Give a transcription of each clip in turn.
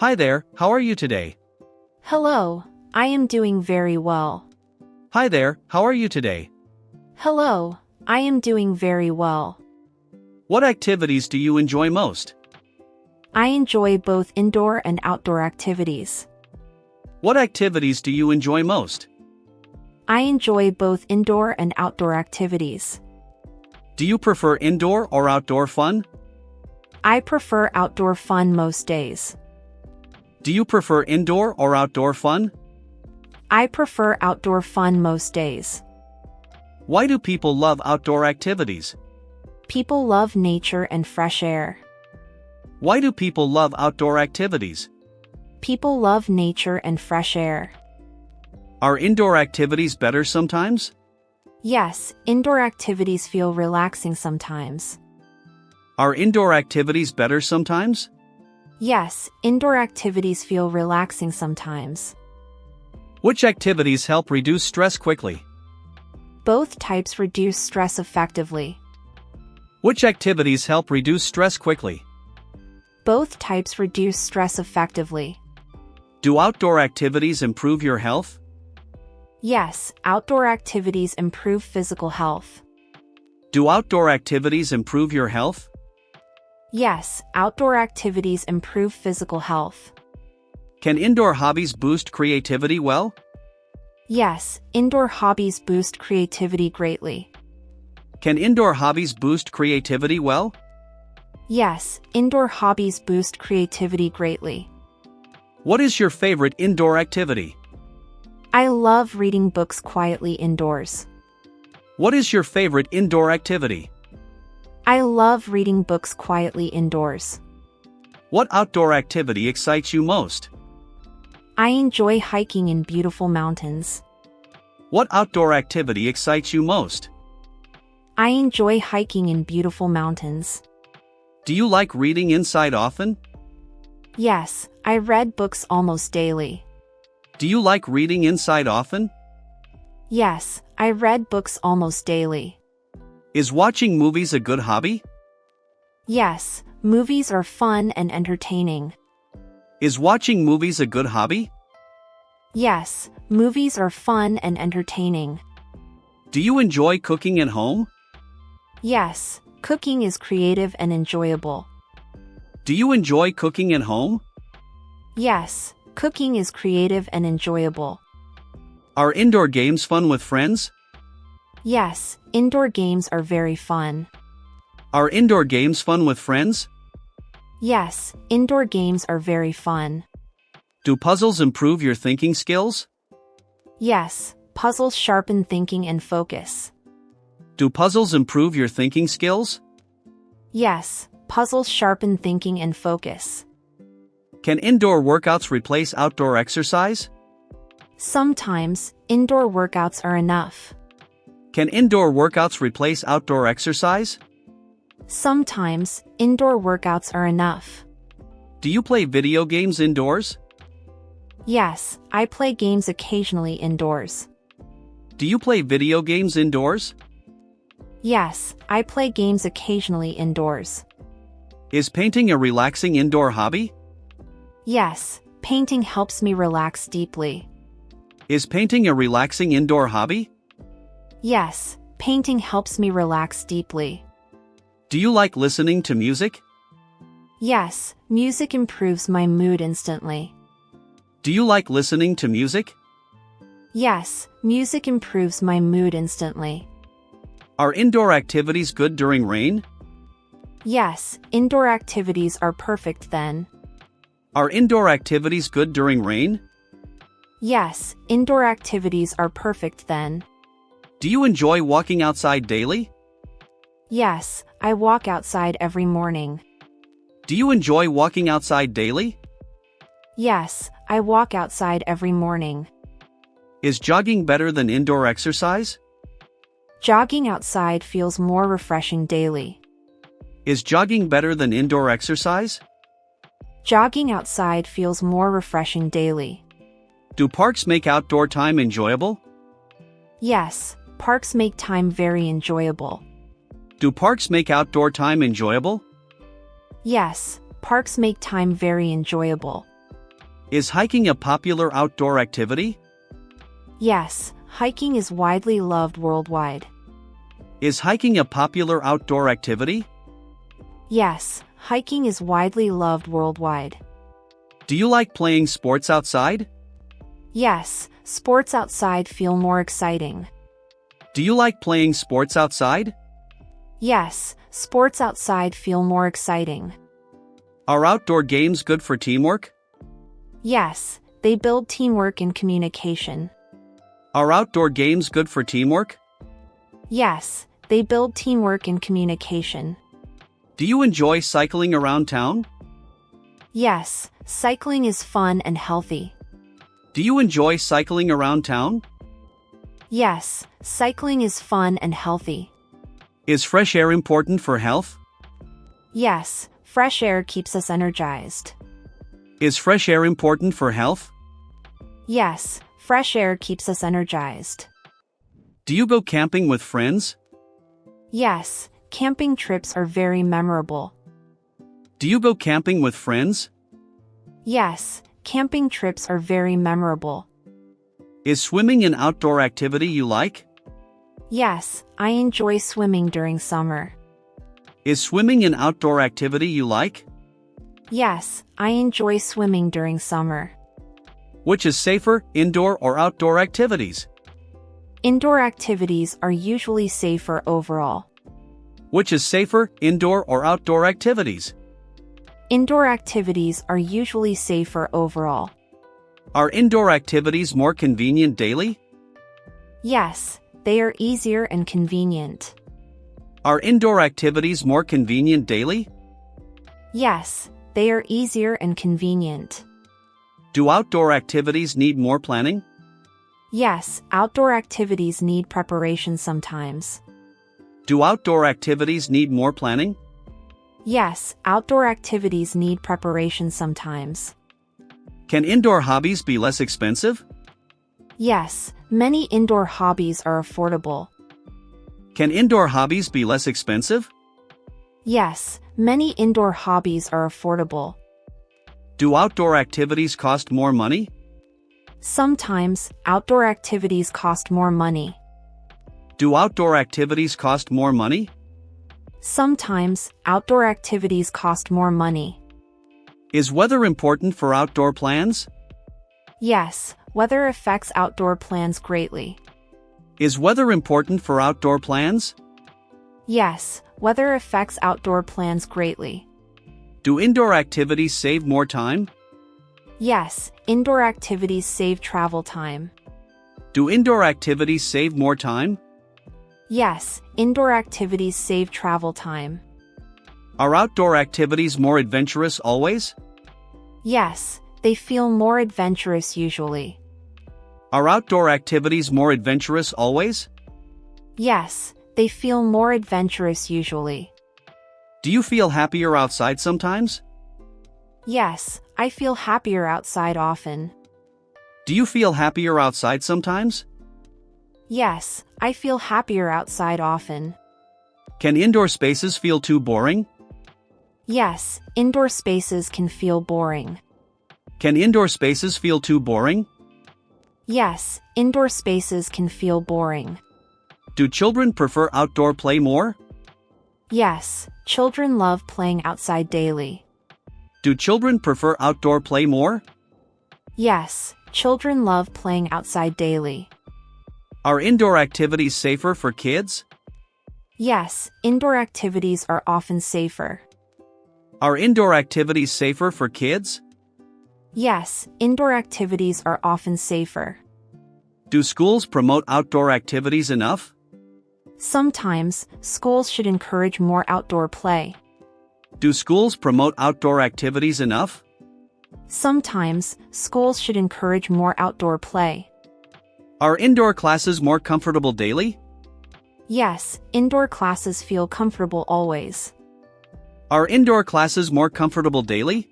Hi there, how are you today? Hello, I am doing very well. Hi there, how are you today? Hello, I am doing very well. What activities do you enjoy most? I enjoy both indoor and outdoor activities. What activities do you enjoy most? I enjoy both indoor and outdoor activities. Do you prefer indoor or outdoor fun? I prefer outdoor fun most days. Do you prefer indoor or outdoor fun? I prefer outdoor fun most days. Why do people love outdoor activities? People love nature and fresh air. Why do people love outdoor activities? People love nature and fresh air. Are indoor activities better sometimes? Yes, indoor activities feel relaxing sometimes. Are indoor activities better sometimes? Yes, indoor activities feel relaxing sometimes. Which activities help reduce stress quickly? Both types reduce stress effectively. Which activities help reduce stress quickly? Both types reduce stress effectively. Do outdoor activities improve your health? Yes, outdoor activities improve physical health. Do outdoor activities improve your health? Yes, outdoor activities improve physical health. Can indoor hobbies boost creativity well? Yes, indoor hobbies boost creativity greatly. Can indoor hobbies boost creativity well? Yes, indoor hobbies boost creativity greatly. What is your favorite indoor activity? I love reading books quietly indoors. What is your favorite indoor activity? I love reading books quietly indoors. What outdoor activity excites you most? I enjoy hiking in beautiful mountains. What outdoor activity excites you most? I enjoy hiking in beautiful mountains. Do you like reading inside often? Yes, I read books almost daily. Do you like reading inside often? Yes, I read books almost daily. Is watching movies a good hobby? Yes, movies are fun and entertaining. Is watching movies a good hobby? Yes, movies are fun and entertaining. Do you enjoy cooking at home? Yes, cooking is creative and enjoyable. Do you enjoy cooking at home? Yes, cooking is creative and enjoyable. Are indoor games fun with friends? Yes, indoor games are very fun. Are indoor games fun with friends? Yes, indoor games are very fun. Do puzzles improve your thinking skills? Yes, puzzles sharpen thinking and focus. Do puzzles improve your thinking skills? Yes, puzzles sharpen thinking and focus. Can indoor workouts replace outdoor exercise? Sometimes, indoor workouts are enough. Can indoor workouts replace outdoor exercise? Sometimes, indoor workouts are enough. Do you play video games indoors? Yes, I play games occasionally indoors. Do you play video games indoors? Yes, I play games occasionally indoors. Is painting a relaxing indoor hobby? Yes, painting helps me relax deeply. Is painting a relaxing indoor hobby? Yes, painting helps me relax deeply. Do you like listening to music? Yes, music improves my mood instantly. Do you like listening to music? Yes, music improves my mood instantly. Are indoor activities good during rain? Yes, indoor activities are perfect then. Are indoor activities good during rain? Yes, indoor activities are perfect then. Do you enjoy walking outside daily? Yes, I walk outside every morning. Do you enjoy walking outside daily? Yes, I walk outside every morning. Is jogging better than indoor exercise? Jogging outside feels more refreshing daily. Is jogging better than indoor exercise? Jogging outside feels more refreshing daily. Do parks make outdoor time enjoyable? Yes, parks make time very enjoyable. Do parks make outdoor time enjoyable? Yes, parks make time very enjoyable. Is hiking a popular outdoor activity? Yes, hiking is widely loved worldwide. Is hiking a popular outdoor activity? Yes, hiking is widely loved worldwide. Do you like playing sports outside? Yes, sports outside feel more exciting. Do you like playing sports outside? Yes, sports outside feel more exciting. Are outdoor games good for teamwork? Yes, they build teamwork and communication. Are outdoor games good for teamwork? Yes, they build teamwork and communication. Do you enjoy cycling around town? Yes, cycling is fun and healthy. Do you enjoy cycling around town? Yes, cycling is fun and healthy. Is fresh air important for health? Yes, fresh air keeps us energized. Is fresh air important for health? Yes, fresh air keeps us energized. Do you go camping with friends? Yes, camping trips are very memorable. Do you go camping with friends? Yes, camping trips are very memorable. Is swimming an outdoor activity you like? Yes, I enjoy swimming during summer. Is swimming an outdoor activity you like? Yes, I enjoy swimming during summer. Which is safer, indoor or outdoor activities? Indoor activities are usually safer overall. Which is safer, indoor or outdoor activities? Indoor activities are usually safer overall. Are indoor activities more convenient daily? Yes, they are easier and convenient. Are indoor activities more convenient daily? Yes, they are easier and convenient. Do outdoor activities need more planning? Yes, outdoor activities need preparation sometimes. Do outdoor activities need more planning? Yes, outdoor activities need preparation sometimes. Can indoor hobbies be less expensive? Yes, many indoor hobbies are affordable. Can indoor hobbies be less expensive? Yes, many indoor hobbies are affordable. Do outdoor activities cost more money? Sometimes, outdoor activities cost more money. Do outdoor activities cost more money? Sometimes, outdoor activities cost more money. Is weather important for outdoor plans? Yes, weather affects outdoor plans greatly. Is weather important for outdoor plans? Yes, weather affects outdoor plans greatly. Do indoor activities save more time? Yes, indoor activities save travel time. Do indoor activities save more time? Yes, indoor activities save travel time. Are outdoor activities more adventurous always? Yes, they feel more adventurous usually. Are outdoor activities more adventurous always? Yes, they feel more adventurous usually. Do you feel happier outside sometimes? Yes, I feel happier outside often. Do you feel happier outside sometimes? Yes, I feel happier outside often. Can indoor spaces feel too boring? Yes, indoor spaces can feel boring. Can indoor spaces feel too boring? Yes, indoor spaces can feel boring. Do children prefer outdoor play more? Yes, children love playing outside daily. Do children prefer outdoor play more? Yes, children love playing outside daily. Are indoor activities safer for kids? Yes, indoor activities are often safer. Are indoor activities safer for kids? Yes, indoor activities are often safer. Do schools promote outdoor activities enough? Sometimes, schools should encourage more outdoor play. Do schools promote outdoor activities enough? Sometimes, schools should encourage more outdoor play. Are indoor classes more comfortable daily? Yes, indoor classes feel comfortable always. Are indoor classes more comfortable daily?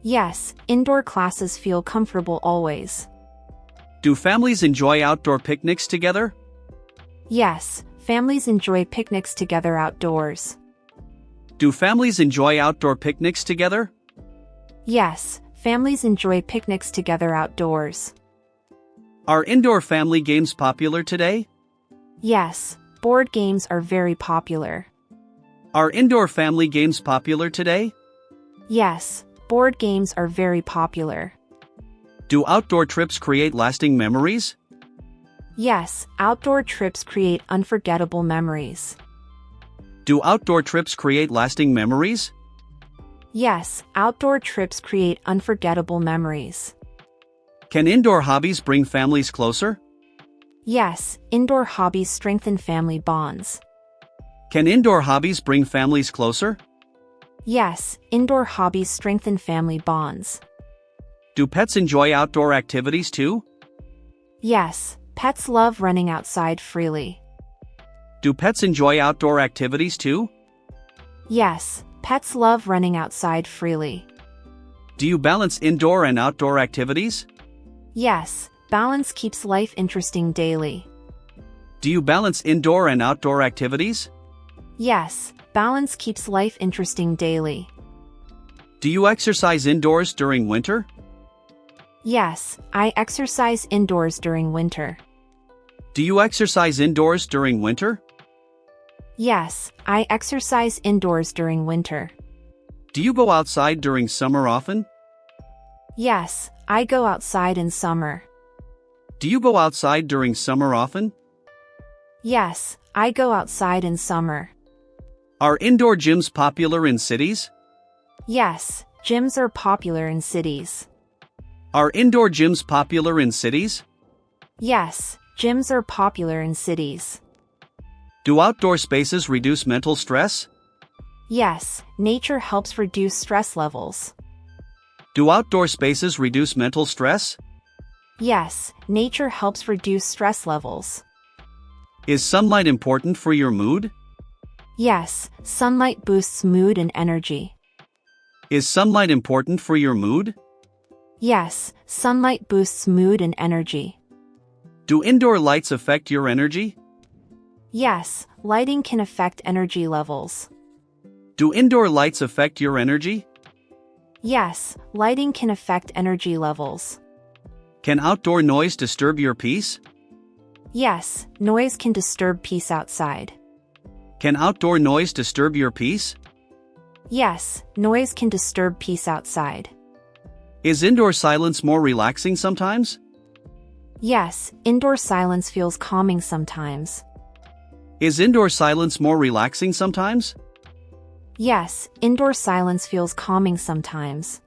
Yes, indoor classes feel comfortable always. Do families enjoy outdoor picnics together? Yes, families enjoy picnics together outdoors. Do families enjoy outdoor picnics together? Yes, Families enjoy picnics together outdoors. Are indoor family games popular today? Yes, board games are very popular. Are indoor family games popular today? Yes, board games are very popular. Do outdoor trips create lasting memories? Yes, outdoor trips create unforgettable memories. Do outdoor trips create lasting memories? Yes, outdoor trips create unforgettable memories. Can indoor hobbies bring families closer? Yes, indoor hobbies strengthen family bonds. Can indoor hobbies bring families closer? Yes, indoor hobbies strengthen family bonds. Do pets enjoy outdoor activities too? Yes, pets love running outside freely. Do pets enjoy outdoor activities too? Yes, pets love running outside freely. Do you balance indoor and outdoor activities? Yes, balance keeps life interesting daily. Do you balance indoor and outdoor activities? Yes, balance keeps life interesting daily. Do you exercise indoors during winter? Yes, I exercise indoors during winter. Do you exercise indoors during winter? Yes, I exercise indoors during winter. Do you go outside during summer often? Yes, I go outside in summer. Do you go outside during summer often? Yes, I go outside in summer. Are indoor gyms popular in cities? Yes, gyms are popular in cities. Are indoor gyms popular in cities? Yes, gyms are popular in cities. Do outdoor spaces reduce mental stress? Yes, nature helps reduce stress levels. Do outdoor spaces reduce mental stress? Yes, nature helps reduce stress levels. Is sunlight important for your mood? Yes, sunlight boosts mood and energy. Is sunlight important for your mood? Yes, sunlight boosts mood and energy. Do indoor lights affect your energy? Yes, lighting can affect energy levels. Do indoor lights affect your energy? Yes, lighting can affect energy levels. Can outdoor noise disturb your peace? Yes, noise can disturb peace outside. Can outdoor noise disturb your peace? Yes, noise can disturb peace outside. Is indoor silence more relaxing sometimes? Yes, indoor silence feels calming sometimes. Is indoor silence more relaxing sometimes? Yes, indoor silence feels calming sometimes.